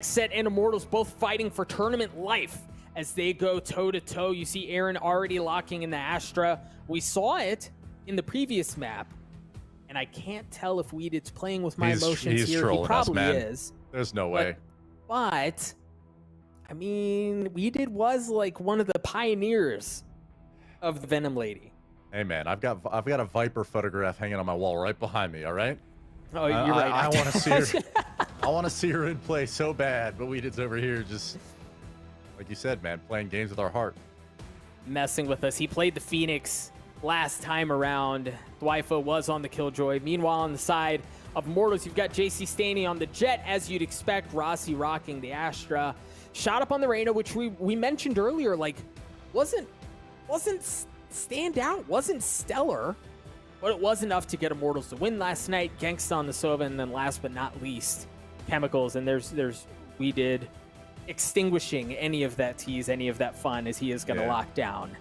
XSET and Immortals both fighting for tournament life as they go toe-to-toe. You see Aaron already locking in the Astra. We saw it in the previous map, and I can't tell if Weeded's playing with my emotions here. He probably is. There's no way. But I mean, Weeded was like one of the pioneers of the Venom Lady. Hey man, I've got a Viper photograph hanging on my wall right behind me. All right. Oh, you're right. I want to see her. I want to see her in play so bad, but Weeded's over here just, like you said, man, playing games with our heart. Messing with us. He played the Phoenix last time around. Dwifo was on the Killjoy. Meanwhile, on the side of Immortals, you've got JC standing on the Jet, as you'd expect. Rossi rocking the Astra. Shot up on the Reyna, which we mentioned earlier, like, wasn't stand out, wasn't stellar, but it was enough to get Immortals to win last night. Gangsta on the Sova, and then last but not least, Chemicals. And we did extinguishing any of that tease, any of that fun, as he is going to lock down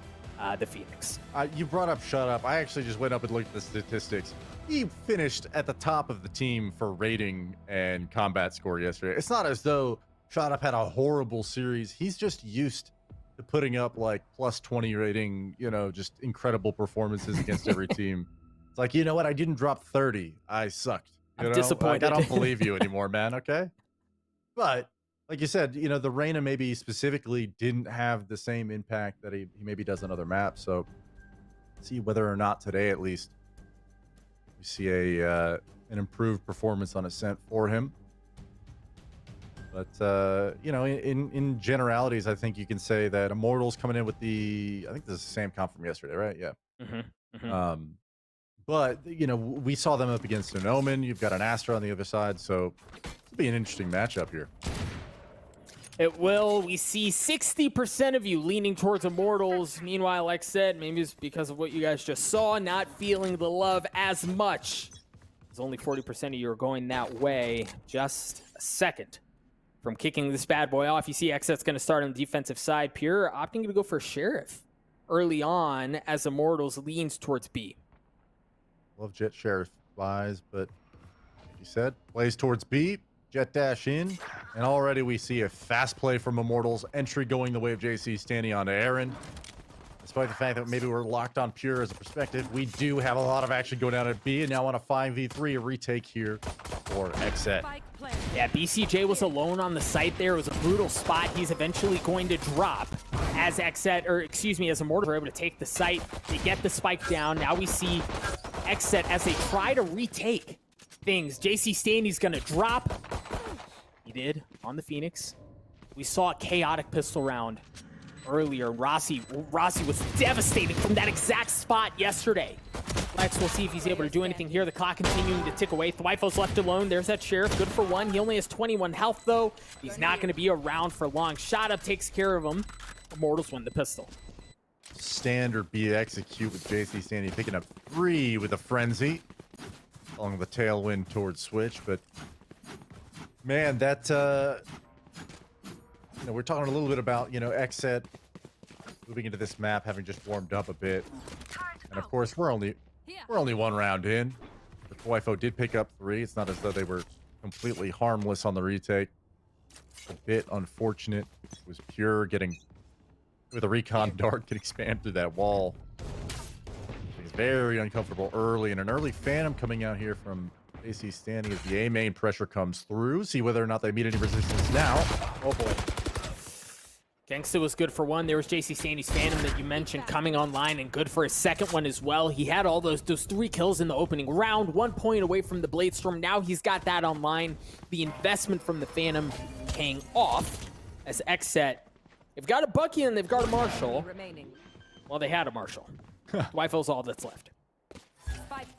the Phoenix. You brought up Shut Up. I actually just went up and looked at the statistics. He finished at the top of the team for rating and combat score yesterday. It's not as though Shut Up had a horrible series. He's just used to putting up like plus 20 rating, you know, just incredible performances against every team. It's like, you know what? I didn't drop 30. I sucked. I'm disappointed. Like, I don't believe you anymore, man. Okay. But like you said, you know, the Reyna maybe specifically didn't have the same impact that he maybe does on other maps. So see whether or not today, at least, we see an improved performance on ASCENT for him. But, you know, in generalities, I think you can say that Immortals coming in with I think this is the same comp from yesterday, right? Yeah. But, you know, we saw them up against an Omen. You've got an Astra on the other side. So it'll be an interesting matchup here. It will. We see 60% of you leaning towards Immortals. Meanwhile, like I said, maybe it's because of what you guys just saw, not feeling the love as much. It's only 40% of you are going that way. Just a second from kicking this bad boy off. You see XSET's going to start on the defensive side. Pure opting to go for Sheriff early on as Immortals leans towards B. Love Jet Sheriff buys, but like you said, plays towards B. Jet dash in, and already we see a fast play from Immortals. Entry going the way of JC, standing on to Aaron. Despite the fact that maybe we're locked on Pure as a perspective, we do have a lot of action going down at B, and now on a 5v3, a retake here for XSET. Yeah, BCJ was alone on the site there. It was a brutal spot. He's eventually going to drop as XSET, or excuse me, as Immortals are able to take the site. They get the spike down. Now we see XSET as they try to retake things. JC Staney's gonna drop. He did on the Phoenix. We saw a chaotic pistol round earlier. Rossi was devastating from that exact spot yesterday. Lex, we'll see if he's able to do anything here. The clock continuing to tick away. Dwifo's left alone. There's that Sheriff, good for one. He only has 21 health though. He's not gonna be around for long. Shot up takes care of him. Immortals win the pistol. Standard B execute with JC Staney picking up 3 with a frenzy along the tailwind towards Switch. But man, that you know, we're talking a little bit about, you know, XSET moving into this map, having just warmed up a bit, and of course we're only one round in. But Dwifo did pick up 3. It's not as though they were completely harmless on the retake. A bit unfortunate. It was Pure getting with a recon dart, getting spammed through that wall. He's very uncomfortable early, and an early Phantom coming out here from AC Standing as the A main pressure comes through. See whether or not they meet any resistance now. Oh boy. Gangsta was good for one. There was JC Staney's Phantom that you mentioned coming online, and good for his second one as well. He had all those 3 kills in the opening round, 1 point away from the Bladestorm. Now he's got that online. The investment from the Phantom paying off as XSET. They've got a Bucky and they've got a Marshall. Well, they had a Marshall. Dwifo's all that's left.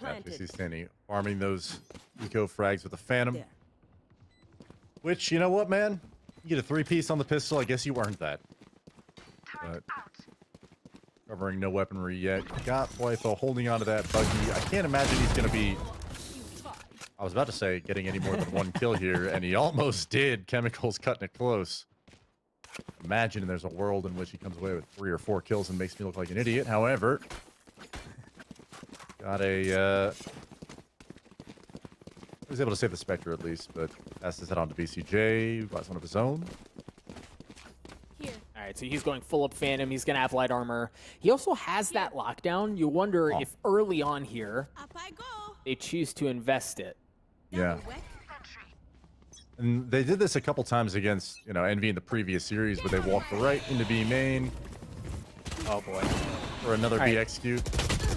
JC Standing farming those eco frags with the Phantom. Which, you know what, man? You get a 3-piece on the pistol. I guess you earned that. But covering no weaponry yet. Got Dwifo holding onto that Buggy. I can't imagine he's going to be, I was about to say, getting any more than 1 kill here, and he almost did. Chemicals cutting it close. Imagine there's a world in which he comes away with 3 or 4 kills and makes me look like an idiot. However, got a He was able to save the Spectre at least, but passes it on to VCJ, who buys one of his own. All right, so he's going full up Phantom. He's going to have light armor. He also has that lockdown. You wonder if early on here they choose to invest it. Yeah. And they did this a couple times against, you know, Envy in the previous series, where they walked right into B main. Oh boy. For another B execute.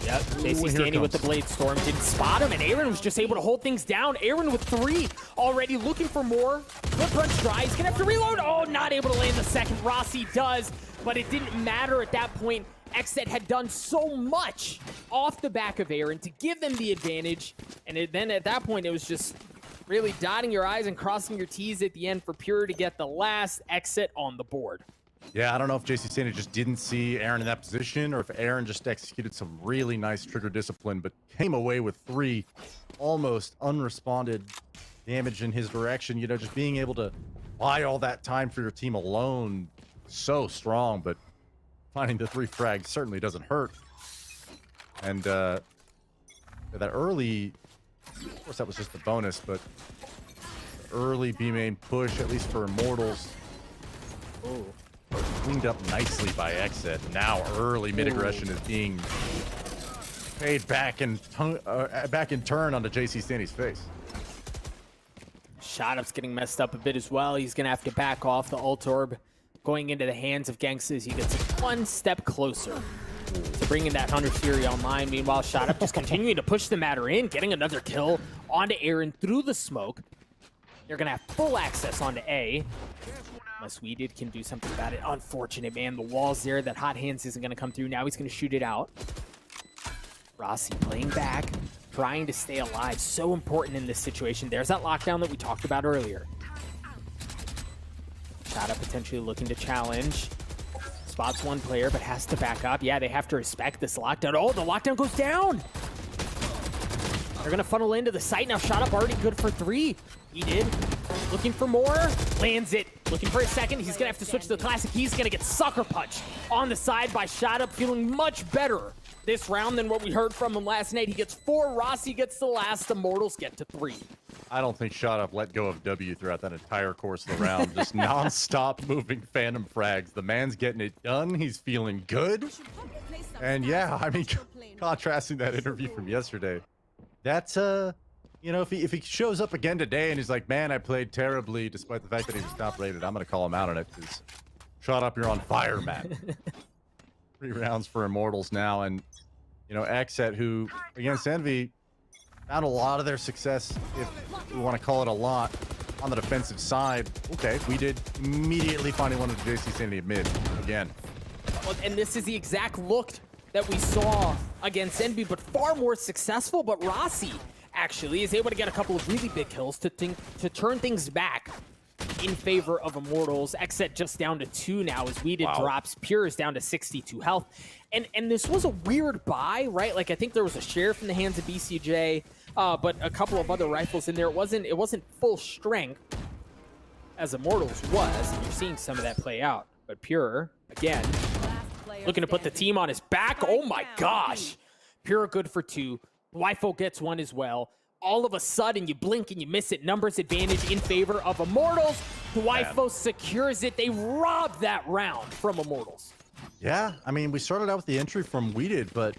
Yep, JC standing with the Blade Storm, didn't spot him, and Aaron was just able to hold things down. Aaron with 3 already, looking for more. Good punch dry, he's gonna have to reload. Oh, not able to land the second. Rossi does, but it didn't matter at that point. XSET had done so much off the back of Aaron to give them the advantage, and then at that point it was just really dotting your I's and crossing your T's at the end for Pure to get the last XSET on the board. Yeah, I don't know if JC Santa just didn't see Aaron in that position, or if Aaron just executed some really nice trigger discipline, but came away with 3 almost unresponded damage in his direction. You know, just being able to buy all that time for your team alone, so strong, but finding the 3 frags certainly doesn't hurt. And that early, of course that was just the bonus, but the early B main push, at least for Immortals, cleaned up nicely by XSET. Now early mid aggression is being paid back in turn onto JC Stanny's face. Shot up's getting messed up a bit as well. He's gonna have to back off. The ult orb going into the hands of Gangsters. He gets 1 step closer to bringing that Hunter Fury online. Meanwhile, Shot up just continuing to push the matter in, getting another kill onto Aaron through the smoke. They're gonna have full access onto A. Unless we can do something about it. Unfortunate, man. The wall's there. That hot hands isn't going to come through. Now he's going to shoot it out. Rossi playing back, trying to stay alive. So important in this situation. There's that lockdown that we talked about earlier. Shot up potentially looking to challenge. Spots 1 player, but has to back up. Yeah, they have to respect this lockdown. Oh, the lockdown goes down. They're going to funnel into the site. Now Shot up already good for 3. He did. Looking for more. Lands it. Looking for a second. He's going to have to switch to the classic. He's going to get sucker punched on the side by Shot up. Feeling much better this round than what we heard from him last night. He gets 4. Rossi gets the last. Immortals get to 3. I don't think Shot up let go of W throughout that entire course of the round. Just non-stop moving Phantom frags. The man's getting it done. He's feeling good. And yeah, I mean, contrasting that interview from yesterday. That's, you know, if he shows up again today and he's like, man, I played terribly despite the fact that he was top rated, I'm going to call him out on it because Shot up, you're on fire, man. 3 rounds for Immortals now. And, you know, XSET, who against Envy found a lot of their success, if we want to call it a lot, on the defensive side. Okay, we did immediately finding one of the JC Sanity mid again. Well, and this is the exact look that we saw against Envy, but far more successful. But Rossi actually is able to get a couple of really big kills to turn things back in favor of Immortals. XSET just down to 2 now as Weeded drops. Pure is down to 62 health. And this was a weird buy, right? Like, I think there was a sheriff in the hands of BCJ, but a couple of other rifles in there. It wasn't full strength as Immortals was. And you're seeing some of that play out. But Pure, again, looking to put the team on his back. Oh my gosh. Pure good for 2. Wifo gets 1 as well. All of a sudden, you blink and you miss it. Numbers advantage in favor of Immortals. Wifo secures it. They robbed that round from Immortals. Yeah, I mean, we started out with the entry from Weeded, but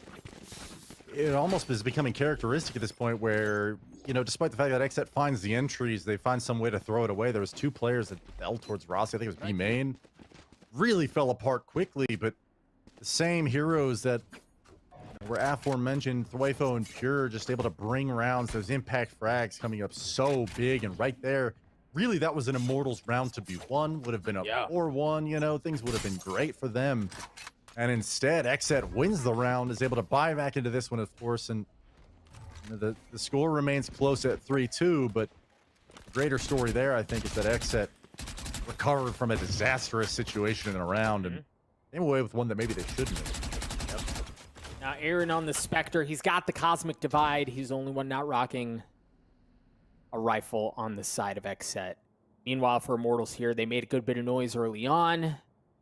it almost is becoming characteristic at this point where, you know, despite the fact that XSET finds the entries, they find some way to throw it away. There was 2 players that fell towards Rossi. I think it was B main. Really fell apart quickly, but the same heroes that were aforementioned, Thwafo and Pure, just able to bring rounds, those impact frags coming up so big, and right there, really that was an Immortals round to be won. Would have been a 4-1, you know, things would have been great for them. And instead, XSET wins the round, is able to buy back into this one, of course, and you know, the score remains close at 3-2, but the greater story there, I think, is that XSET recovered from a disastrous situation in a round and came away with one that maybe they shouldn't have. Now Aaron on the Spectre, he's got the Cosmic Divide. He's the only one not rocking a rifle on the side of XSET. Meanwhile, for Immortals here, they made a good bit of noise early on.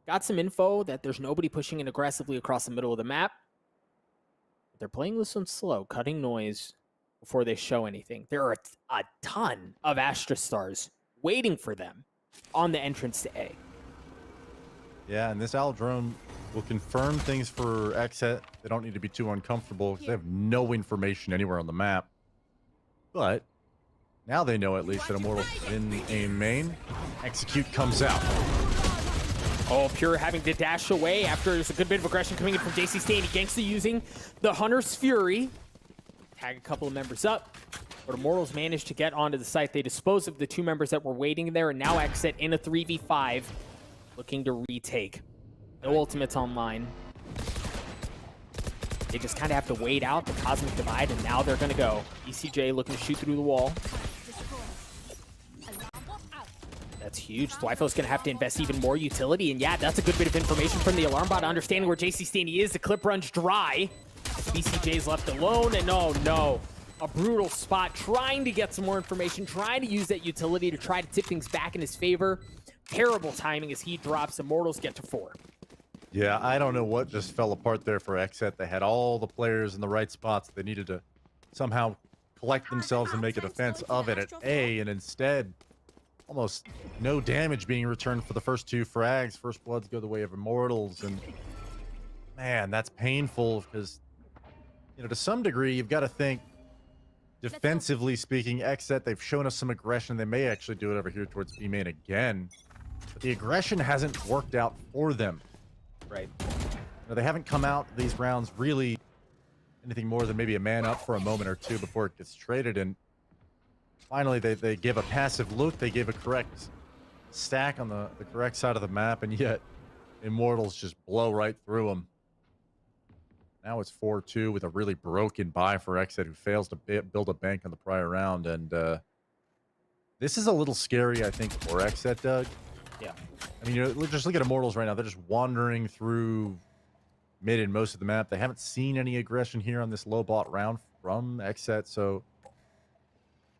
Got some info that there's nobody pushing in aggressively across the middle of the map. They're playing this one slow, cutting noise before they show anything. There are a ton of Astra Stars waiting for them on the entrance to A. Yeah, and this Owl drone will confirm things for XSET. They don't need to be too uncomfortable because they have no information anywhere on the map. But now they know at least that Immortals is in a main. Execute comes out. Oh, Pure having to dash away after there's a good bit of aggression coming in from JC Staney. Gangsta using the Hunter's Fury. Tag a couple of members up. But Immortals managed to get onto the site. They dispose of the 2 members that were waiting there, and now XSET in a 3v5, looking to retake. No ultimates online. They just kind of have to wait out the Cosmic Divide, and now they're going to go. ECJ looking to shoot through the wall. That's huge. Dwifo's going to have to invest even more utility, and yeah, that's a good bit of information from the alarm bot, understanding where JC Staney is. The clip runs dry. BCJ's left alone, and oh no. A brutal spot, trying to get some more information, trying to use that utility to try to tip things back in his favor. Terrible timing as he drops. Immortals get to 4. Yeah, I don't know what just fell apart there for XSET. They had all the players in the right spots. They needed to somehow collect themselves and make a defense of it at A, and instead, almost no damage being returned for the first 2 frags. First bloods go the way of Immortals, and man, that's painful because, you know, to some degree, you've got to think, defensively speaking, XSET, they've shown us some aggression. They may actually do it over here towards B main again, but the aggression hasn't worked out for them. Right. You know, they haven't come out these rounds really anything more than maybe a man up for a moment or 2 before it gets traded, and finally they give a passive look. They give a correct stack on the correct side of the map, and yet Immortals just blow right through them. Now it's 4-2 with a really broken buy for XSET, who fails to build a bank on the prior round. And this is a little scary, I think, for XSET, Doug. Yeah. I mean, you know, just look at Immortals right now. They're just wandering through mid and most of the map. They haven't seen any aggression here on this low bot round from XSET. So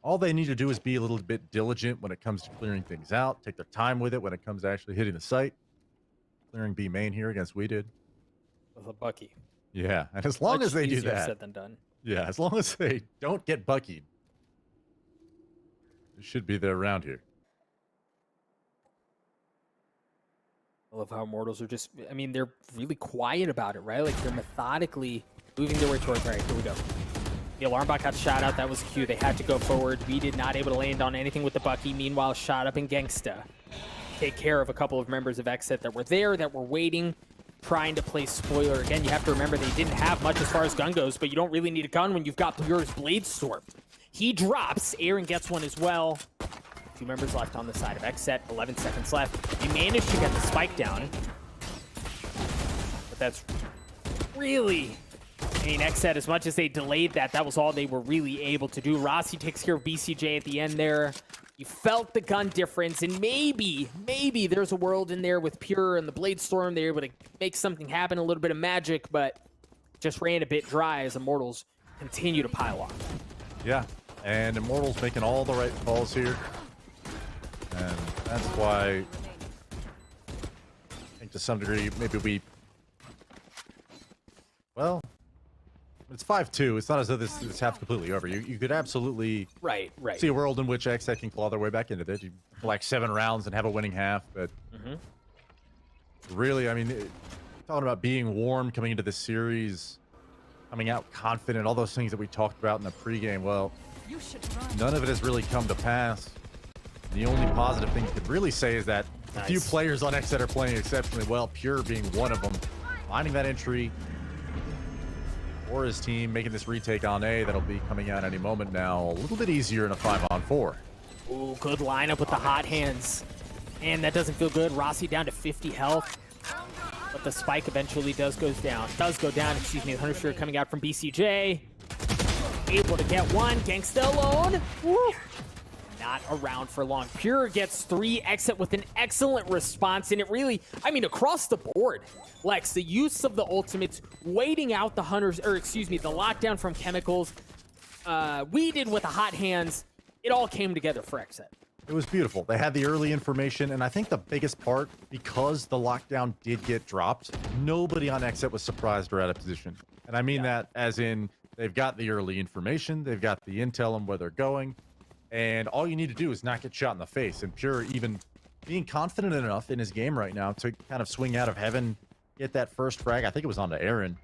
all they need to do is be a little bit diligent when it comes to clearing things out. Take their time with it when it comes to actually hitting the site. Clearing B main here against We Did. With a Bucky. Yeah, and as long as they do Easier that, said than done. yeah, as long as they don't get buckied, it should be their round here. I love how Immortals are just, I mean, they're really quiet about it, right? Like, they're methodically moving their way towards, all right, here we go. The alarm bot got shot out. That was cue. They had to go forward. We did not able to land on anything with the Bucky. Meanwhile, shot up in Gangsta. Take care of a couple of members of XSET that were there, that were waiting, trying to play spoiler. Again, you have to remember they didn't have much as far as gun goes, but you don't really need a gun when you've got Pure's Blade Storm. He drops. Aaron gets one as well. 2 members left on the side of XSET. 11 seconds left. They managed to get the spike down. But that's really... I mean, XSET, as much as they delayed that, that was all they were really able to do. Rossi takes care of BCJ at the end there. You felt the gun difference, and maybe there's a world in there with Pure and the Blade Storm. They're able to make something happen, a little bit of magic, but just ran a bit dry as Immortals continue to pile on. Yeah, and Immortals making all the right calls here. And that's why I think to some degree, maybe we... Well, it's 5-2. It's not as though this half's completely over. You could absolutely see a world in which XSET can claw their way back into this. You collect 7 rounds and have a winning half, but really, I mean, talking about being warm coming into this series, coming out confident, all those things that we talked about in the pregame, well, none of it has really come to pass. The only positive thing you could really say is that a few players on XSET are playing exceptionally well, Pure being one of them, finding that entry for his team, making this retake on A that'll be coming out any moment now. A little bit easier in a 5-on-4. Ooh, good lineup with the hot hands. And that doesn't feel good. Rossi down to 50 health. But the spike eventually does go down. Excuse me. The Hunter Sphere coming out from BCJ. Able to get one. Gangsta alone. Woo. Not around for long. Pure gets 3. XSET with an excellent response. And it really, I mean, across the board, Lex, the use of the ultimates, waiting out the Hunters, or excuse me, the lockdown from Chemicals, We Did with the hot hands, it all came together for XSET. It was beautiful. They had the early information, and I think the biggest part, because the lockdown did get dropped, nobody on XSET was surprised or out of position. And I mean that as in, They've got the early information. They've got the intel on where they're going. And all you need to do is not get shot in the face. And Pure even being confident enough in his game right now to kind of swing out of heaven, get that first frag. I think it was onto Aaron.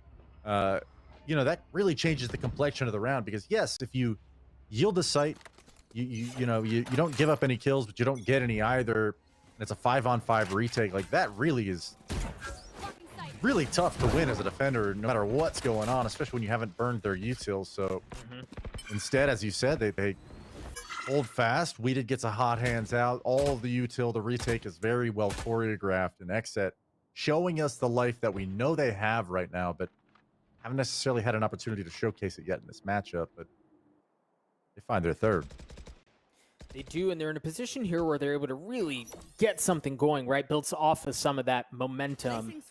You know, that really changes the complexion of the round because, yes, if you yield the site, you don't give up any kills, but you don't get any either. And it's a 5-on-5 retake. Like, that really is really tough to win as a defender, no matter what's going on, especially when you haven't burned their utils. So instead, as you said, they hold fast. Weeded gets a hot hands out. All of the util, the retake is very well choreographed, and XSET showing us the life that we know they have right now, but haven't necessarily had an opportunity to showcase it yet in this matchup. But they find their third. They do, and they're in a position here where they're able to really get something going, right? Builds off of some of that momentum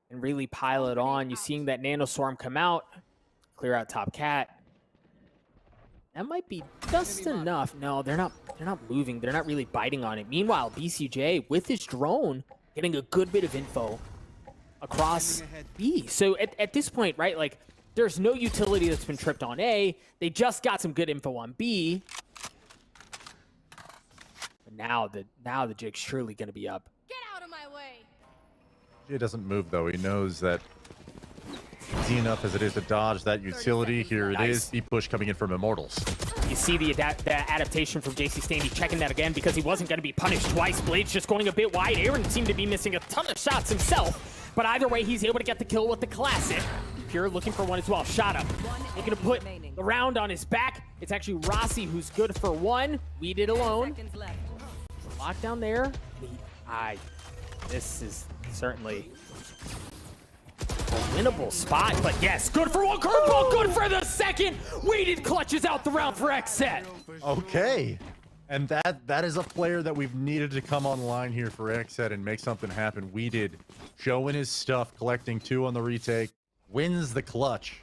and really pile it on. You're seeing that Nano Swarm come out, clear out top cat. That might be just enough. No, they're not moving. They're not really biting on it. Meanwhile, BCJ with his drone getting a good bit of info across B. So at this point, right, like, there's no utility that's been tripped on A. They just got some good info on B. But now the jig's surely going to be up. Get out of my way. He doesn't move, though. He knows that easy enough as it is to dodge that utility. Here it is. B push coming in from Immortals. You see the adaptation from JC Stanley checking that again because he wasn't going to be punished twice. Blade's just going a bit wide. Aaron seemed to be missing a ton of shots himself. But either way, he's able to get the kill with the classic. Pure looking for one as well. Shot up. Looking to put the round on his back. It's actually Rossi who's good for one. We did alone. Lockdown there. This is certainly a winnable spot, but yes, good for one. Curveball, good for the second. Weighted clutches out the round for XSET. Okay. And that is a player that we've needed to come online here for XSET and make something happen. We did showing his stuff, collecting 2 on the retake, wins the clutch.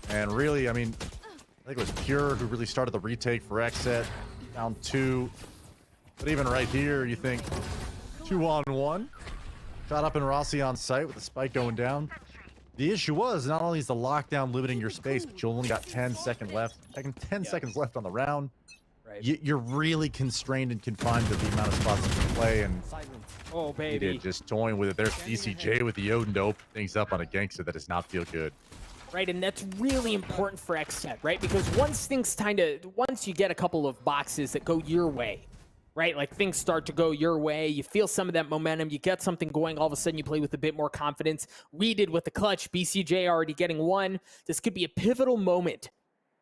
And really, I mean, I think it was Pure who really started the retake for XSET, down 2. But even right here, you think 2-on-1. Shot up in Rossi on site with the spike going down. The issue was not only is the lockdown limiting your space, but you only got 10 seconds left. 10 seconds left on the round. Right. You're really constrained and confined to the amount of spots you can play, and oh baby, he did just toying with it. There's DCJ with the Odin to open things up on a gangster that does not feel good. Right, and that's really important for XSET, right? Because once you get a couple of boxes that go your way, right? Like, things start to go your way. You feel some of that momentum. You get something going. All of a sudden, you play with a bit more confidence. We did with the clutch. BCJ already getting 1. This could be a pivotal moment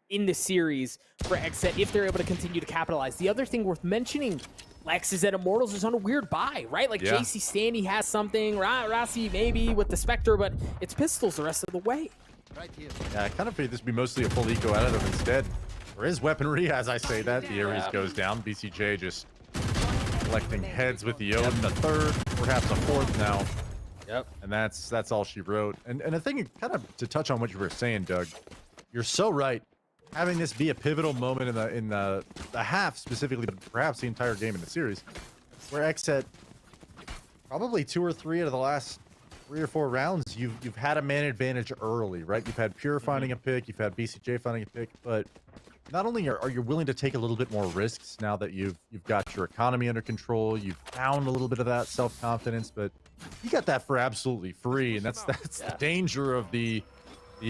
in the series for XSET if they're able to continue to capitalize. The other thing worth mentioning, Lex, is that Immortals is on a weird buy, right? Like, JC Stanley has something. Rossi maybe with the Spectre, but it's pistols the rest of the way. Right here. Yeah, I kind of figured this would be mostly a full eco out of them. Instead, there is weaponry. As I say that, the Ares goes down. BCJ just collecting heads with the Odin, a third, perhaps a fourth now. Yep. And that's all she wrote. And I think, kind of to touch on what you were saying, Doug, you're so right. Having this be a pivotal moment in the half specifically, but perhaps the entire game in the series, where XSET probably 2 or 3 out of the last 3 or 4 rounds, you've had a man advantage early, right? You've had Pure finding a pick, you've had BCJ finding a pick, but not only are you willing to take a little bit more risks now that you've got your economy under control, you've found a little bit of that self-confidence, but you got that for absolutely free, and that's the danger of the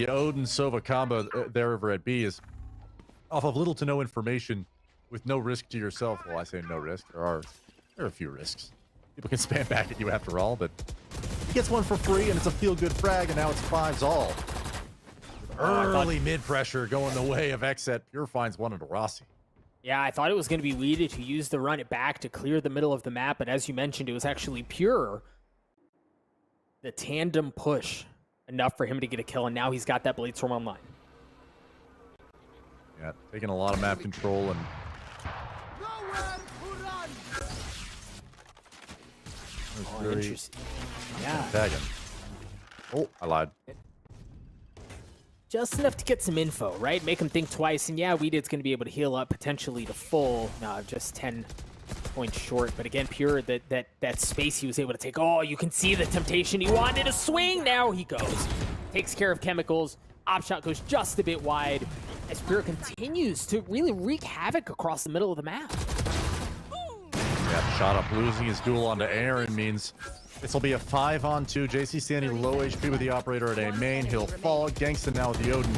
Odin Sova combo there over at B, is off of little to no information with no risk to yourself. Well, I say no risk. There are a few risks. People can spam back at you after all, but he gets 1 for free, and it's a feel-good frag, and now it's 5s all. Early mid-pressure going the way of XSET. Pure finds 1 into Rossi. Yeah, I thought it was going to be Weeded who used the run it back to clear the middle of the map, but as you mentioned, it was actually Pure. The tandem push enough for him to get a kill, and now he's got that Blade Storm online. Yeah, taking a lot of map control and interesting. Yeah. tagging. Oh, I lied. Just enough to get some info, right? Make him think twice, and yeah, Weeded's going to be able to heal up potentially to full. No, just 10 points short. But again, Pure, that space he was able to take. Oh, you can see the temptation. He wanted a swing. Now he goes. takes care of Chemicals. Op shot goes just a bit wide as Pure continues to really wreak havoc across the middle of the map. Yeah, shot up losing his duel onto Aaron means this will be a 5-on-2. JC standing low HP with the operator at A main. He'll fall. Gangsta now with the Odin,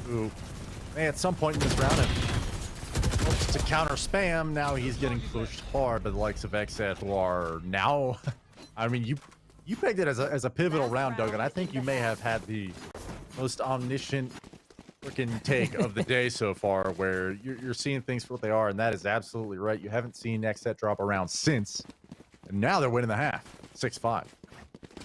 who may at some point in this round have hopes to counter spam. Now he's getting pushed hard by the likes of XSET, who are now, I mean, you pegged it as a pivotal round, Doug, and I think you may have had the most omniscient freaking take of the day so far, where you're seeing things for what they are, and that is absolutely right. You haven't seen XSET drop around since, and now they're winning the half, 6-5.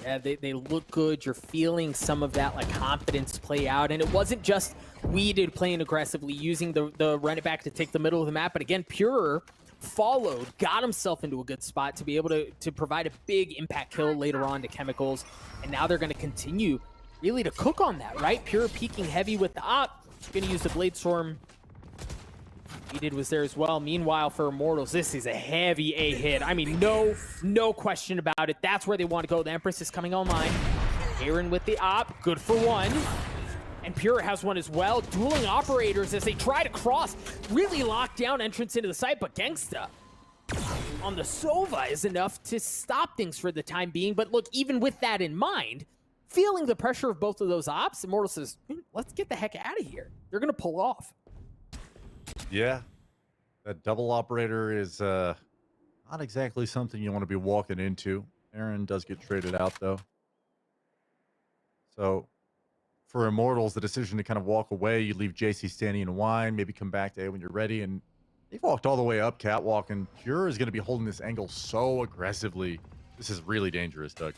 Yeah, they look good. You're feeling some of that like confidence play out, and it wasn't just Weeded playing aggressively, using the run it back to take the middle of the map, but again, Pure followed, got himself into a good spot to be able to provide a big impact kill later on to Chemicals, and now they're going to continue really to cook on that, right? Pure peeking heavy with the op, going to use the Blade Storm. Weeded was there as well. Meanwhile, for Immortals, this is a heavy A hit. I mean, no question about it. That's where they want to go. The Empress is coming online. Aaron with the op, good for one. And Pure has one as well. Dueling operators as they try to cross. Really lock down entrance into the site, but Gangsta on the Sova is enough to stop things for the time being. But look, even with that in mind, feeling the pressure of both of those ops, Immortal says, let's get the heck out of here. They're going to pull off. Yeah, that double operator is not exactly something you want to be walking into. Aaron does get traded out, though. So for Immortals, the decision to kind of walk away, you leave JC standing in wine, maybe come back to A when you're ready, and they've walked all the way up catwalk, and Pure is going to be holding this angle so aggressively. This is really dangerous, Doug.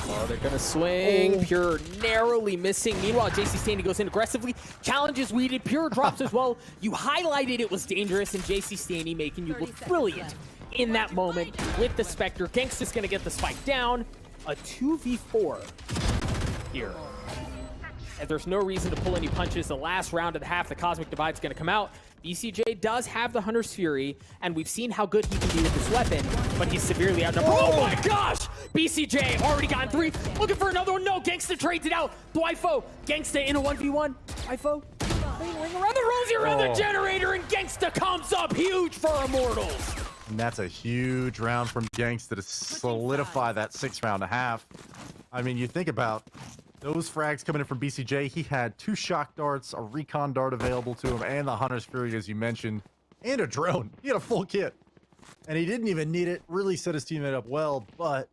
Oh, they're going to swing. Pure narrowly missing. Meanwhile, JC Stanley goes in aggressively. Challenges Weeded. Pure drops as well. You highlighted it was dangerous, and JC Stanley making you look brilliant in that moment with the Spectre. Gangsta's going to get the spike down. A 2v4 here. And there's no reason to pull any punches. The last round of the half, the Cosmic Divide's going to come out. BCJ does have the Hunter's Fury, and we've seen how good he can be with this weapon, but he's severely outnumbered. Oh my gosh! BCJ already gotten 3. Looking for another one. No, Gangsta trades it out. Dwifo, Gangsta in a 1v1. Dwifo, ring around the rosy around the generator, and Gangsta comes up huge for Immortals. And that's a huge round from Gangsta to solidify that 6-round half. I mean, you think about those frags coming in from BCJ. He had 2 shock darts, a recon dart available to him, and the Hunter's Fury, as you mentioned, and a drone. He had a full kit. And he didn't even need it. Really set his teammate up well, but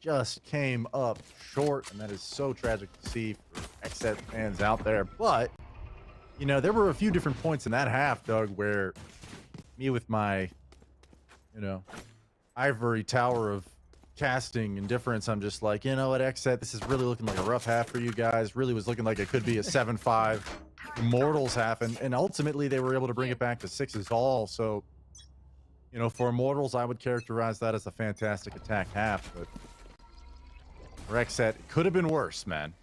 just came up short. And that is so tragic to see for XSET fans out there. But, you know, there were a few different points in that half, Doug, where me with my, you know, ivory tower of casting and difference, I'm just like, you know what, XSET, this is really looking like a rough half for you guys. Really was looking like it could be a 7-5 Immortals half, and ultimately they were able to bring it back to 6s all. So, you know, for Immortals, I would characterize that as a fantastic attack half, but for XSET, it could have been worse, man.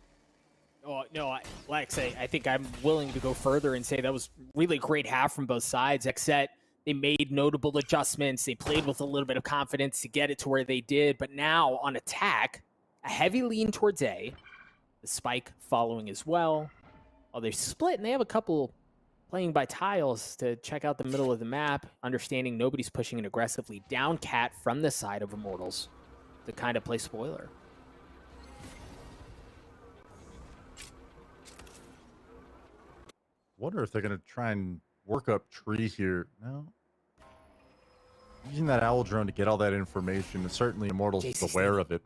Oh, no, like I say, I think I'm willing to go further and say that was really a great half from both sides. XSET, they made notable adjustments. They played with a little bit of confidence to get it to where they did. But now on attack, a heavy lean towards A. The spike following as well. Oh, they're split, and they have a couple playing by tiles to check out the middle of the map, understanding nobody's pushing it aggressively. Down Cat from the side of Immortals to kind of play spoiler. Wonder if they're going to try and work up tree here. No. Using that owl drone to get all that information, and certainly Immortals is aware of it.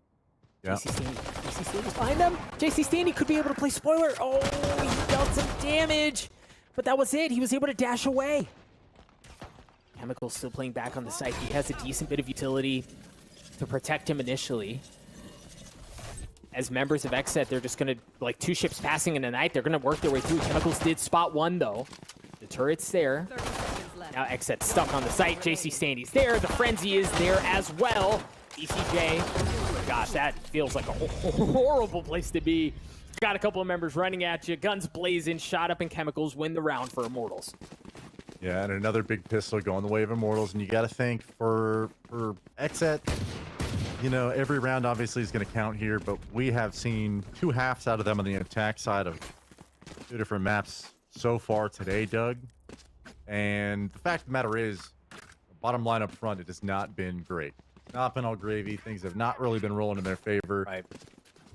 Yeah. JC Stanley's behind them. JC Stanley could be able to play spoiler. Oh, he dealt some damage. But that was it. He was able to dash away. Chemical's still playing back on the site. He has a decent bit of utility to protect him initially. As members of XSET, they're just going to, like 2 ships passing in the night, they're going to work their way through. Chemicals did spot 1, though. The turret's there. Now XSET stuck on the site. JC Stanley's there. The Frenzy is there as well. BCJ, gosh, that feels like a horrible place to be. Got a couple of members running at you. Guns blazing, shot up in Chemicals, win the round for Immortals. Yeah, and another big pistol going the way of Immortals. And you got to think for XSET, you know, every round obviously is going to count here, but we have seen 2 halves out of them on the attack side of 2 different maps so far today, Doug. And the fact of the matter is, bottom line up front, it has not been great. It's not been all gravy. Things have not really been rolling in their favor. Right.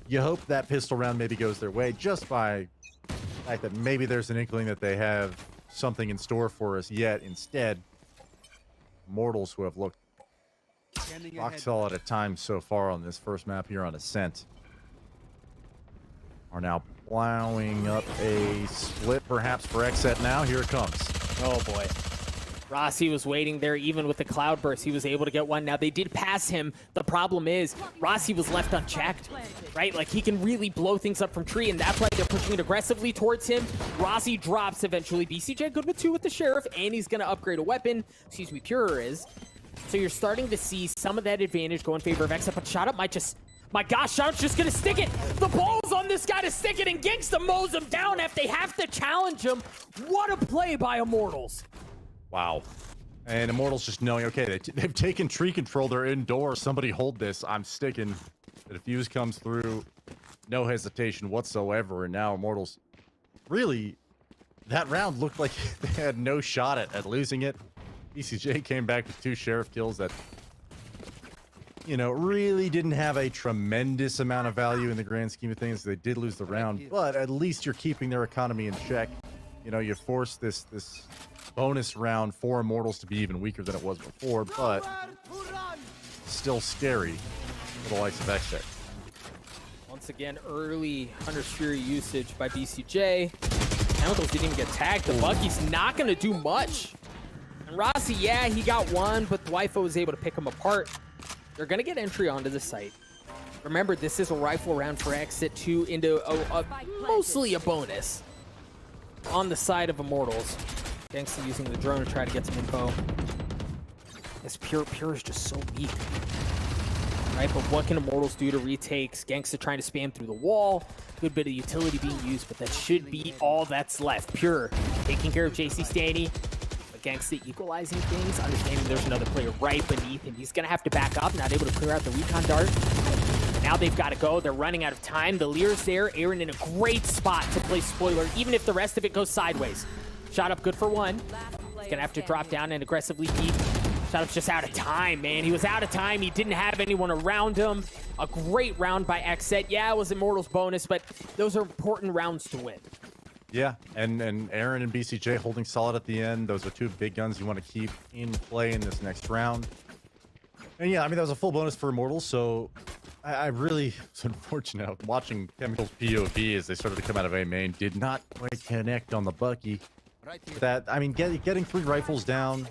You hope that pistol round maybe goes their way just by the fact that maybe there's an inkling that they have something in store for us, yet instead, Immortals, who have looked rock solid at times so far on this first map here on Ascent, are now plowing up a split perhaps for XSET now. Here it comes. Oh boy. Rossi was waiting there even with the cloudburst. He was able to get one. Now they did pass him. The problem is Rossi was left unchecked, right? Like he can really blow things up from tree, and that's why they're pushing it aggressively towards him. Rossi drops eventually. BCJ good with 2 with the Sheriff, and he's going to upgrade a weapon. Excuse me, Purer is. So you're starting to see some of that advantage go in favor of XSET, but Shot Up might just... My gosh, Shot Up's just going to stick it. The ball's on this guy to stick it, and Gangsta mows him down if they have to challenge him. What a play by Immortals. Wow. And Immortals just knowing, okay, they've taken tree control. They're indoors. Somebody hold this. I'm sticking. The defuse comes through. No hesitation whatsoever. And now Immortals, really, that round looked like they had no shot at losing it. BCJ came back with 2 Sheriff kills that, you know, really didn't have a tremendous amount of value in the grand scheme of things. They did lose the round, but at least you're keeping their economy in check. You know, you force this bonus round for Immortals to be even weaker than it was before, but still scary for the likes of XSET. Once again, early Hunter's Fury usage by BCJ. Chemicals didn't even get tagged. The Bucky's not going to do much. And Rossi, yeah, he got one, but Dwifo was able to pick him apart. They're going to get entry onto the site. Remember, this is a rifle round for XSET 2 into mostly a bonus on the side of Immortals. Gangsta using the drone to try to get some info. This Pure is just so weak. Right, but what can Immortals do to retakes? Gangsta trying to spam through the wall. Good bit of utility being used, but that should be all that's left. Pure taking care of JC Stanny. But Gangsta equalizing things, understanding there's another player right beneath him. He's going to have to back up, not able to clear out the recon dart. Now they've got to go. They're running out of time. The Lear's there. Aaron in a great spot to play spoiler, even if the rest of it goes sideways. Shot Up good for 1. He's going to have to drop down and aggressively peek. Shot Up's just out of time, man. He was out of time. He didn't have anyone around him. A great round by XSET. Yeah, it was Immortals bonus, but those are important rounds to win. Yeah, and Aaron and BCJ holding solid at the end. Those are 2 big guns you want to keep in play in this next round. And yeah, I mean, that was a full bonus for Immortals, so I really was unfortunate. Watching Chemicals POV as they started to come out of A main did not quite connect on the Bucky. That, I mean, getting 3 rifles down,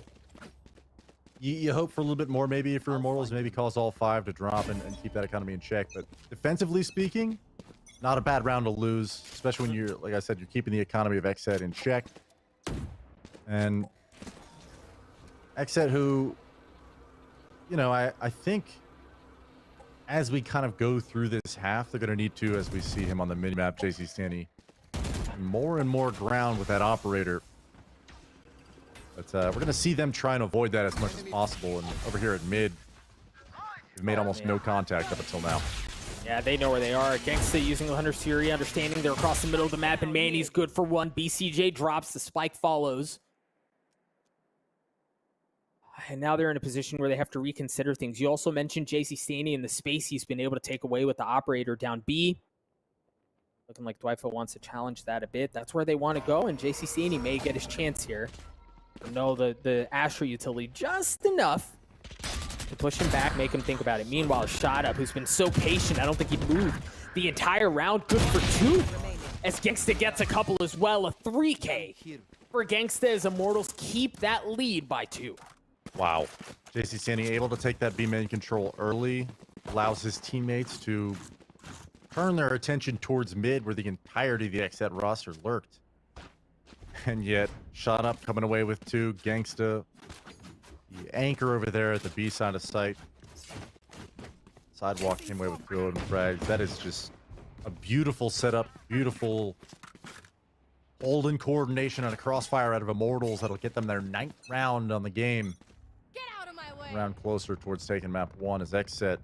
you hope for a little bit more maybe for Immortals, maybe cause all 5 to drop and keep that economy in check. But defensively speaking, not a bad round to lose, especially when you're, like I said, you're keeping the economy of XSET in check. And XSET, who, you know, I think as we kind of go through this half, they're going to need to, as we see him on the minimap, JC Stanny, more and more ground with that operator. But we're going to see them try and avoid that as much as possible. And over here at mid, they've made almost no contact up until now. Yeah, they know where they are. Gangsta using the Hunter's Fury, understanding they're across the middle of the map, and Manny's good for 1. BCJ drops, the spike follows. And now they're in a position where they have to reconsider things. You also mentioned JC Stanny and the space he's been able to take away with the operator down B. Looking like Dwifo wants to challenge that a bit. That's where they want to go, and JC Stanny may get his chance here. No, the Astra utility just enough to push him back, make him think about it. Meanwhile, Shot Up, who's been so patient, I don't think he'd move the entire round. Good for 2, as Gangsta gets a couple as well. A 3K for Gangsta as Immortals keep that lead by 2. Wow. JC Stanny able to take that B main control early, allows his teammates to turn their attention towards mid, where the entirety of the XSET roster lurked. And yet, Shot Up coming away with 2. Gangsta, the anchor over there at the B side of site. Sidewalk came away with 2 and frags. That is just a beautiful setup, beautiful holding coordination and a crossfire out of Immortals that'll get them their 9th round on the game. Get out of my way. Round closer towards taking map 1 as XSET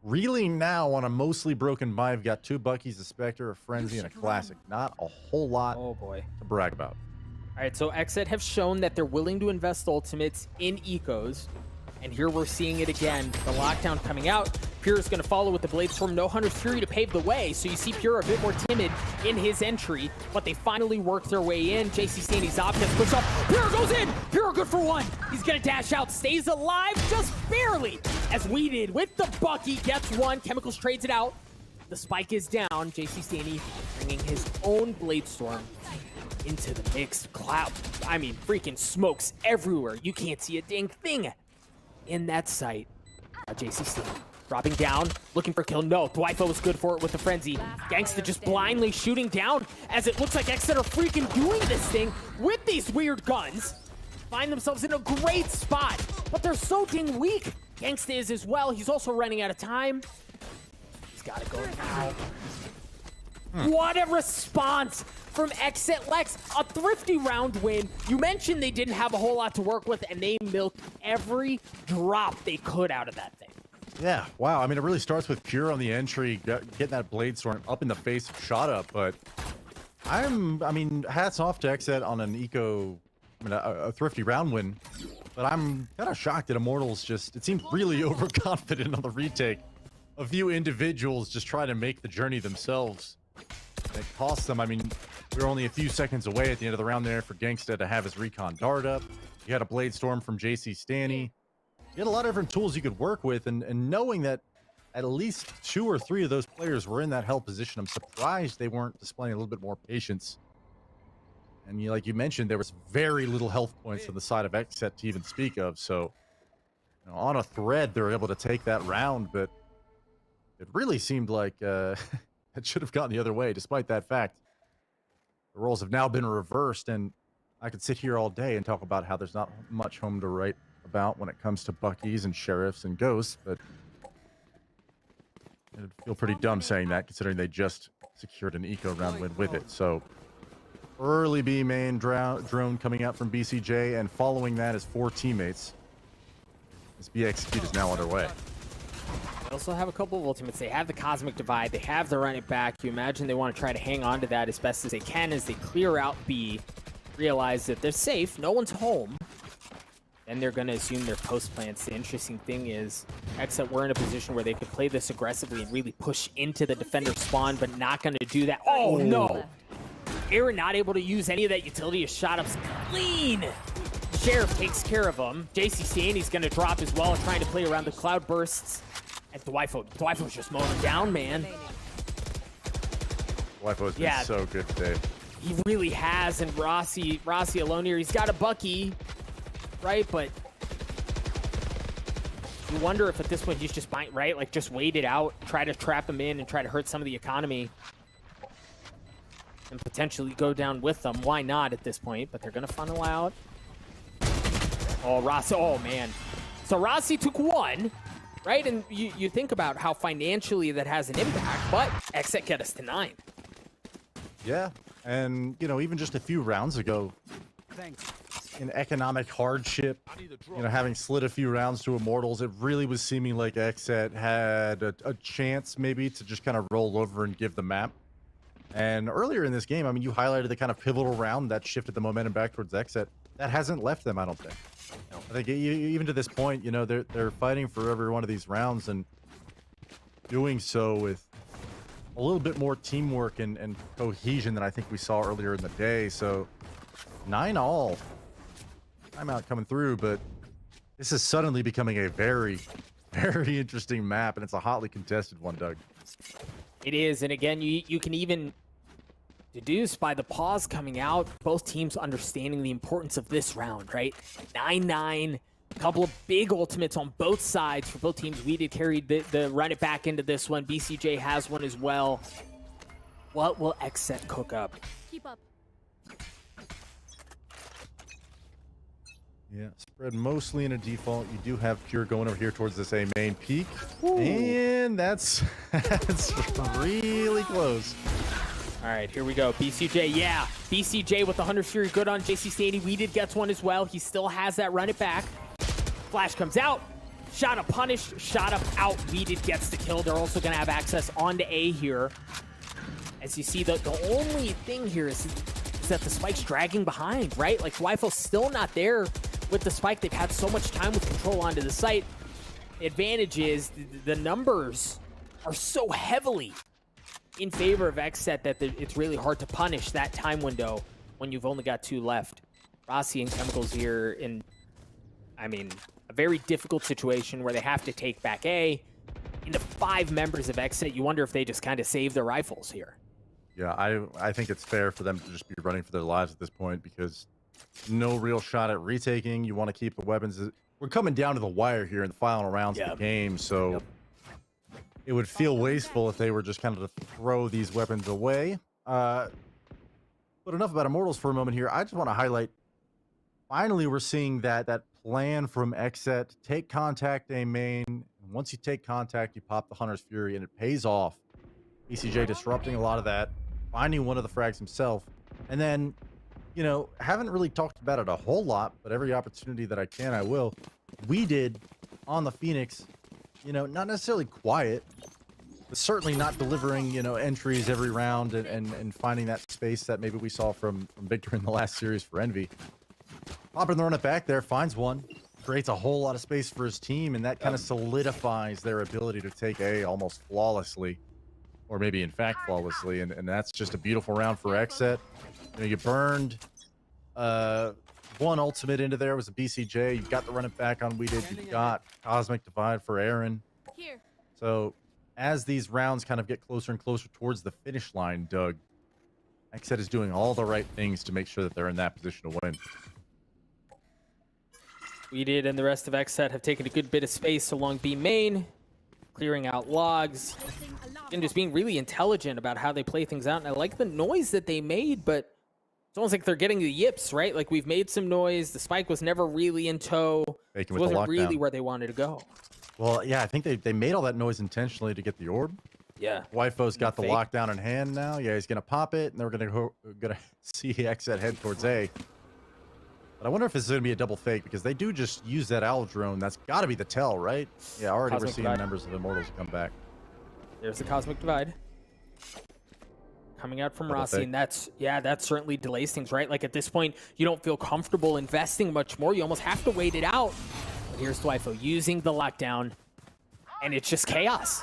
reeling now on a mostly broken buy. I've got 2 Buckies, a Spectre, a Frenzy, and a Classic. Not a whole lot Oh boy. to brag about. All right, so XSET have shown that they're willing to invest ultimates in ecos. And here we're seeing it again. The lockdown coming out. Pure is going to follow with the Blade Storm. No Hunter's Fury to pave the way. So you see Pure a bit more timid in his entry, but they finally work their way in. JC Stanley's options push up. Pure goes in. Pure good for 1. He's going to dash out. Stays alive just barely. As we did with the Bucky. Gets 1. Chemicals trades it out. The spike is down. JC Stanley bringing his own Blade Storm into the mix. Cloud. I mean, freaking smokes everywhere. You can't see a dang thing in that site. JC Stanley dropping down, looking for kill. No, Dwifo was good for it with the Frenzy. Gangsta just blindly shooting down as it looks like XSET are freaking doing this thing with these weird guns. Find themselves in a great spot, but they're so dang weak. Gangsta is as well. He's also running out of time. He's got to go now. What a response from XSET Lex. A thrifty round win. You mentioned they didn't have a whole lot to work with, and they milked every drop they could out of that thing. Yeah, wow. I mean, it really starts with Pure on the entry, getting that Blade Storm up in the face of Shot Up, but I mean, hats off to XSET on an a thrifty round win, but I'm kind of shocked that Immortals it seemed really overconfident on the retake. A few individuals just trying to make the journey themselves. And it cost them. I mean, we were only a few seconds away at the end of the round there for Gangsta to have his recon dart up. You had a Blade Storm from JC Stanley. You had a lot of different tools you could work with, and knowing that at least 2 or 3 of those players were in that hell position, I'm surprised they weren't displaying a little bit more patience. And like you mentioned, there was very little health points on the side of XSET to even speak of. So, on a thread, they were able to take that round, but it really seemed like it should have gone the other way. Despite that fact, the roles have now been reversed, and I could sit here all day and talk about how there's not much home to write about when it comes to Buckies and Sheriffs and Ghosts, but it'd feel pretty dumb saying that considering they just secured an eco round win with it. So early B main drone coming out from BCJ, and following that is 4 teammates. This B execute is now underway. They also have a couple of ultimates. They have the Cosmic Divide. They have the Run It Back. You imagine they want to try to hang on to that as best as they can as they clear out B, realize that they're safe, no one's home. Then they're going to assume their post plants. The interesting thing is, XSET were in a position where they could play this aggressively and really push into the defender spawn, but not going to do that. Oh, no! Aaron not able to use any of that utility. His shot up's clean. Sheriff takes care of him. JC Stanley's going to drop as well, trying to play around the cloud bursts. And Dwifo's just mowing him down, man. Dwifo's been so good today. He really has, and Rossi alone here. He's got a Bucky, right? But you wonder if at this point he's just buying, right? Like, just wait it out, try to trap him in and try to hurt some of the economy. And potentially go down with them. Why not at this point? But they're going to funnel out. Oh, Rossi. Oh, man. So Rossi took 1, right? And you think about how financially that has an impact, but XSET get us to 9. Yeah. And, even just a few rounds ago, in economic hardship, having slid a few rounds to Immortals, it really was seeming like XSET had a chance maybe to just kind of roll over and give the map. And earlier in this game, I mean, you highlighted the kind of pivotal round that shifted the momentum back towards XSET. That hasn't left them, I don't think. I think even to this point, they're fighting for every one of these rounds and doing so with a little bit more teamwork and cohesion than I think we saw earlier in the day. So 9-all. Timeout coming through, but this is suddenly becoming a very, very interesting map, and it's a hotly contested one, Doug. It is, and again, you can even deduce by the pause coming out, both teams understanding the importance of this round, right? 9-9, a couple of big ultimates on both sides for both teams. We did carry the run it back into this one. BCJ has one as well. What will XSET cook up? Keep up. Yeah, spread mostly in a default. You do have Pure going over here towards this A main peak. Ooh. And that's really close. All right, here we go. BCJ, yeah. BCJ with the Hunter's Fury good on JC Stanley. We did gets one as well. He still has that run it back. Flash comes out. Shot up punished, shot up out, VODS gets the kill. They're also going to have access onto A here. As you see, the only thing here is that the spike's dragging behind, right? Like, Wi-Fi's still not there with the spike. They've had so much time with control onto the site. The advantage is the numbers are so heavily in favor of XSET that it's really hard to punish that time window when you've only got 2 left. Rossi and Chemicals here in, I mean, a very difficult situation where they have to take back A. Into 5 members of XSET, you wonder if they just kind of save their rifles here. Yeah, I think it's fair for them to just be running for their lives at this point because no real shot at retaking. You want to keep the weapons. We're coming down to the wire here in the final rounds of the game, so it would feel wasteful if they were just kind of to throw these weapons away. But enough about Immortals for a moment here. I just want to highlight, finally we're seeing that plan from XSET. Take contact A main. And once you take contact, you pop the Hunter's Fury, and it pays off. BCJ disrupting a lot of that, finding one of the frags himself, and then, you know, haven't really talked about it a whole lot, but every opportunity that I can, I will. We did on the Phoenix, you know, not necessarily quiet, but certainly not delivering, you know, entries every round and finding that space that maybe we saw from Victor in the last series for Envy. Popping the run it back there, finds one, creates a whole lot of space for his team, and that kind of solidifies their ability to take A almost flawlessly, or maybe in fact flawlessly, and that's just a beautiful round for XSET. You know, you burned one ultimate into there, was a BCJ. You got the run it back on We Did. You got Cosmic Divide for Aaron. So as these rounds kind of get closer and closer towards the finish line, Doug, XSET is doing all the right things to make sure that they're in that position to win. We Did and the rest of XSET have taken a good bit of space along B main, clearing out logs, and just being really intelligent about how they play things out. And I like the noise that they made, but it's almost like they're getting the yips, right? Like, we've made some noise. The spike was never really in tow. It wasn't really where they wanted to go. Well, yeah, I think they made all that noise intentionally to get the orb. Yeah. Wi-Fi's got the lockdown in hand now. Yeah, he's going to pop it, and they're going to see XSET head towards A. But I wonder if this is going to be a double fake, because they do just use that owl drone. That's got to be the tell, right? Yeah, already we're seeing members of Immortals come back. There's the Cosmic Divide coming out from Rossi, and that certainly delays things, right? Like, at this point, you don't feel comfortable investing much more. You almost have to wait it out. But here's Dwifo using the lockdown, and it's just chaos,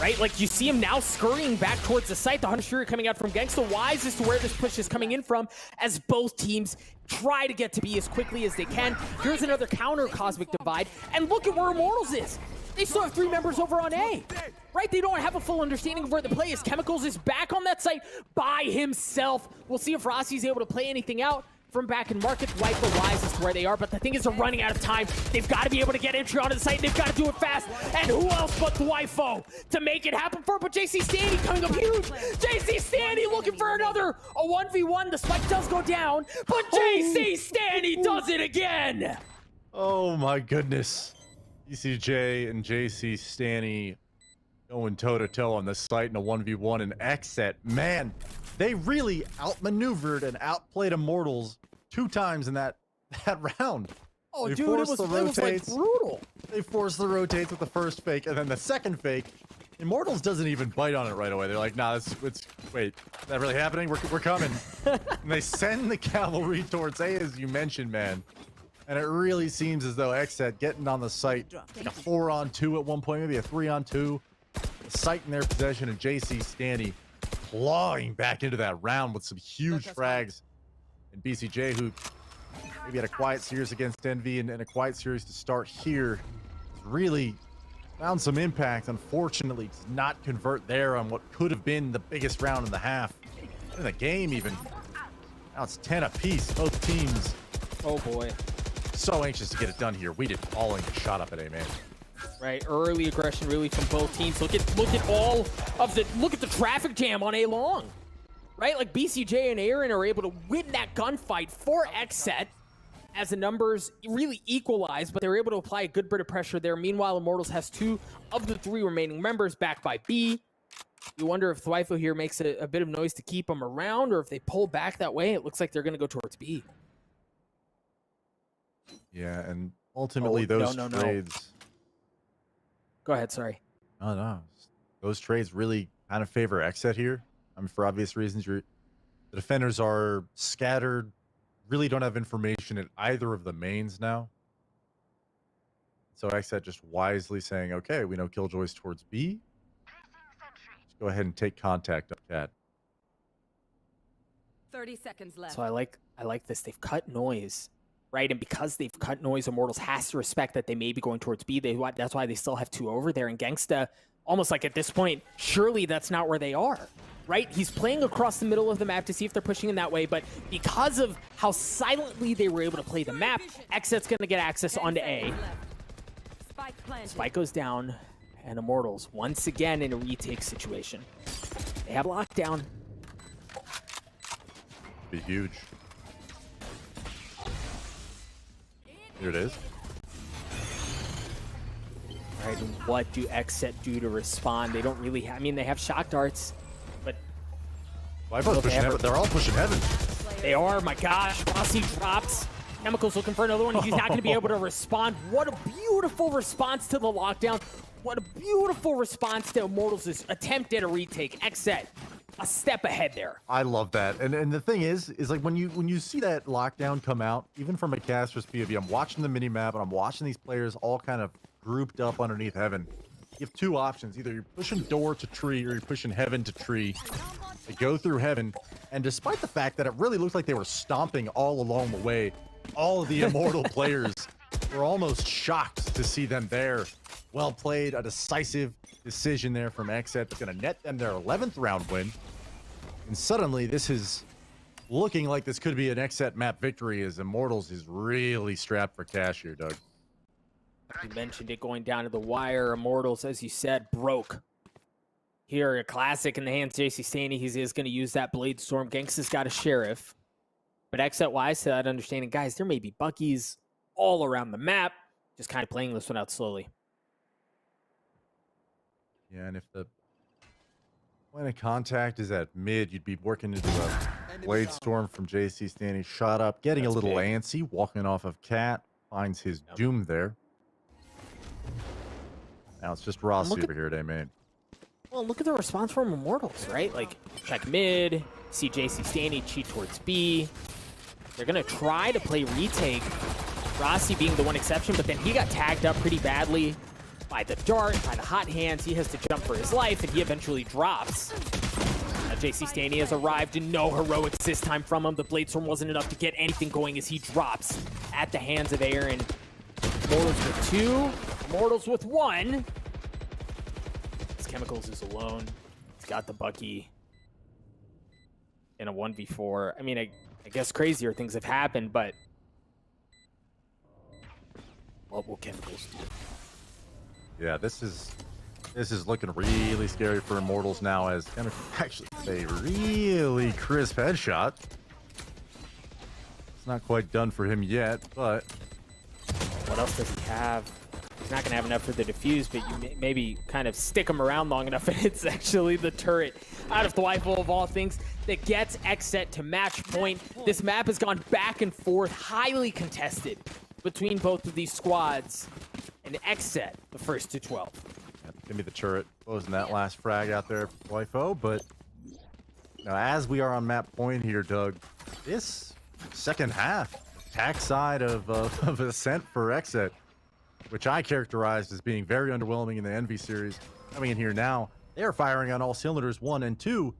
right? Like, you see him now scurrying back towards the site. The Hunter's Fury coming out from Gangsta. Wise as to where this push is coming in from, as both teams try to get to B as quickly as they can. Here's another counter Cosmic Divide, and look at where Immortals is. They still have 3 members over on A, right? They don't have a full understanding of where the play is. Chemicals is back on that site by himself. We'll see if Rossi's able to play anything out from back in market. Dwifo Wise as to where they are, but the thing is they're running out of time. They've got to be able to get entry onto the site. They've got to do it fast. And who else but Dwifo to make it happen for? But JC Stanny coming up huge. JC Stanny looking for a 1v1. The spike does go down, but JC Stanny does it again. Oh my goodness. ECJ and JC Stanny going toe-to-toe on the site in a 1v1 and XSET. Man, they really outmaneuvered and outplayed Immortals 2 times in that round. Oh, dude, it was like brutal. They forced the rotates with the first fake, and then the second fake, Immortals doesn't even bite on it right away. They're like, nah, it's wait, is that really happening? We're coming. And they send the cavalry towards A, as you mentioned, man. And it really seems as though XSET getting on the site, like a 4-on-2 at one point, maybe a 3-on-2. The site in their possession, and JC Stanny clawing back into that round with some huge frags. And BCJ, who maybe had a quiet series against Envy and a quiet series to start here, has really found some impact. Unfortunately, does not convert there on what could have been the biggest round in the half. In the game, even. Now it's 10 apiece, both teams. Oh, boy. So anxious to get it done here. We did falling a shot up at A, man. Right, early aggression really from both teams. Look at all of the traffic jam on A long. Right, like BCJ and Aaron are able to win that gunfight for XSET as the numbers really equalize, but they're able to apply a good bit of pressure there. Meanwhile, Immortals has 2 of the 3 remaining members back by B. You wonder if Dwifo here makes a bit of noise to keep them around, or if they pull back that way. It looks like they're going to go towards B. Yeah, and ultimately those trades Go ahead, sorry. Oh no, those trades really kind of favor XSET here. I mean, for obvious reasons, the defenders are scattered, really don't have information at either of the mains now. So XSET just wisely saying, okay, we know Killjoy's towards B. Let's go ahead and take contact up cat. 30 seconds left. So I like this. They've cut noise, right? And because they've cut noise, Immortals has to respect that they may be going towards B. That's why they still have 2 over there. And Gangsta, almost like at this point, surely that's not where they are, right? He's playing across the middle of the map to see if they're pushing in that way. But because of how silently they were able to play the map, XSET's going to get access onto A. Spike goes down, and Immortals once again in a retake situation. They have lockdown. Be huge. Here it is. All right, and what do XSET do to respond? They don't really have, I mean, they have shock darts, but... Vivo's pushing heaven. They're all pushing heaven. They are, my gosh. Rossi drops. Chemicals looking for another one. He's not going to be able to respond. What a beautiful response to the lockdown. What a beautiful response to Immortals' attempt at a retake. XSET, a step ahead there. I love that. And the thing is like when you see that lockdown come out, even from a caster's POV, I'm watching the mini-map and I'm watching these players all kind of grouped up underneath heaven. You have 2 options. Either you're pushing door to tree or you're pushing heaven to tree. They go through heaven, and despite the fact that it really looked like they were stomping all along the way, all of the Immortal players were almost shocked to see them there. Well played, a decisive decision there from XSET that's going to net them their 11th round win. And suddenly, this is looking like this could be an XSET map victory as Immortals is really strapped for cash here, Doug. You mentioned it going down to the wire. Immortals, as you said, broke. Here, a classic in the hands of JC Staney. He is going to use that Blade Storm. Gangsta's got a Sheriff. But XSET wise to that understanding, guys, there may be Buckies all around the map. Just kind of playing this one out slowly. Yeah, and if the point of contact is at mid, you'd be working into a Blade Storm from JC Staney. Shot up, getting a little antsy, walking off of Cat. Finds his doom there. Now it's just Rossi over here at A-main. Well, look at the response from Immortals, right? Like, check mid, see JC Staney cheat towards B. They're going to try to play retake, Rossi being the one exception, but then he got tagged up pretty badly by the dart, by the hot hands. He has to jump for his life, and he eventually drops. Now, JC Staney has arrived, and no heroics this time from him. The Blade Storm wasn't enough to get anything going as he drops at the hands of Aaron. Immortals with 2, Immortals with 1. Chemicals is alone. He's got the Bucky in a 1v4. I mean, I guess crazier things have happened, but what will Chemicals do? Yeah, this is looking really scary for Immortals now as Chemicals actually a really crisp headshot. It's not quite done for him yet, but what else does he have? He's not going to have enough for the defuse, but you maybe kind of stick him around long enough, and it's actually the turret out of the rifle of all things that gets XSET to match point. This map has gone back and forth, highly contested between both of these squads, and XSET the first to 12. Yeah, give me the turret, closing that last frag out there for Wifo, but now as we are on map point here, Doug, this second half attack side of Ascent for XSET, which I characterized as being very underwhelming in the Envy series. Coming in here now, they are firing on all cylinders. 1 and 2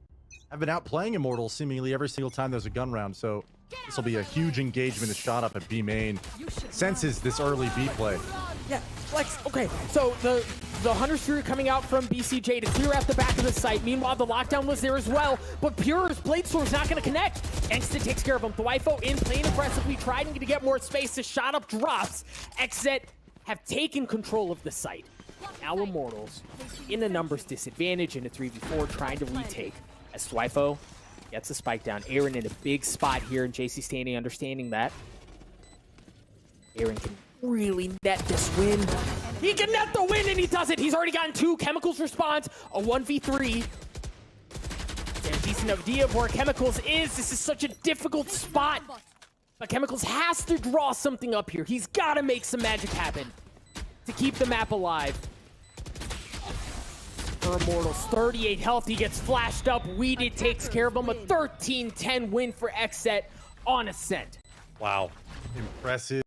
have been outplaying Immortals seemingly every single time there's a gun round. So this will be a huge engagement. A shot up at B main. Senses this early B play. Yeah, Flex. Okay, so the Hunter Spirit coming out from BCJ to clear out the back of the site. Meanwhile, the lockdown was there as well, but Pure's Blade Storm's not going to connect. Angsta takes care of him. Thwifo in, playing aggressively, trying to get more space. The shot up drops. XSET have taken control of the site. Now Immortals in a numbers disadvantage in a 3v4 trying to retake as Thwifo gets a spike down. Aaron in a big spot here, and JC Staney understanding that. Aaron can really net this win. He can net the win, and he does it. He's already gotten 2. Chemicals responds, a 1v3. And a decent idea of where Chemicals is. This is such a difficult spot. But Chemicals has to draw something up here. He's got to make some magic happen to keep the map alive. for Immortals. 38 health, he gets flashed up. Weeded takes care of him. A 13-10 win for XSET on Ascent. Wow, impressive.